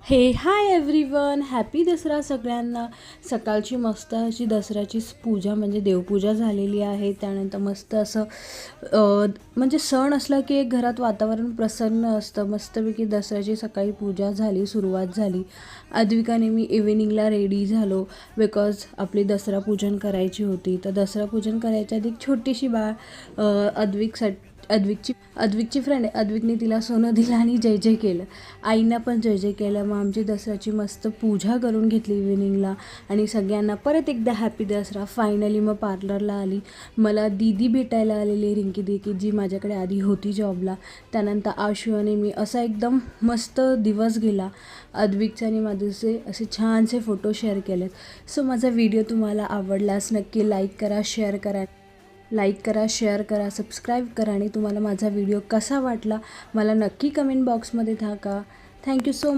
Hi everyone, happy Dussehra सगळ्यांना. सकाळची मस्त अशी दसऱ्याची पूजा म्हणजे देवपूजा झालेली आहे. त्यानंतर मस्त असं म्हणजे सण असला की एक घरात वातावरण प्रसन्न असतं. मस्तपैकी दसऱ्याची सकाळी पूजा झाली, सुरुवात झाली. अद्विकाने मी इव्हिनिंगला रेडी झालो बिकॉज आपली दसरा पूजन करायची होती. तर दसरा पूजन करायच्या आधी एक छोटीशी अद्विकची फ्रेंड आहे. अद्विकने तिला सोनं दिलं आणि जय जय केलं. आईंना पण जय जय केलं. मग आमची दसऱ्याची मस्त पूजा करून घेतली इव्हिनिंगला आणि सगळ्यांना परत एकदा हॅपी दसरा. फायनली मग पार्लरला आली. मला दीदी भेटायला आलेली, रिंकी दी, जी माझ्याकडे आधी होती जॉबला. त्यानंतर आशू आणि मी असा एकदम मस्त दिवस गेला. अद्विकचे आणि माझे असे छानसे फोटो शेअर केलेत. सो माझा व्हिडिओ तुम्हाला आवडल्यास नक्की लाईक करा, शेअर करा, सबस्क्राईब करा आणि तुम्हाला माझा व्हिडिओ कसा वाटला मला नक्की कमेंट बॉक्समध्ये टाका. Thank you so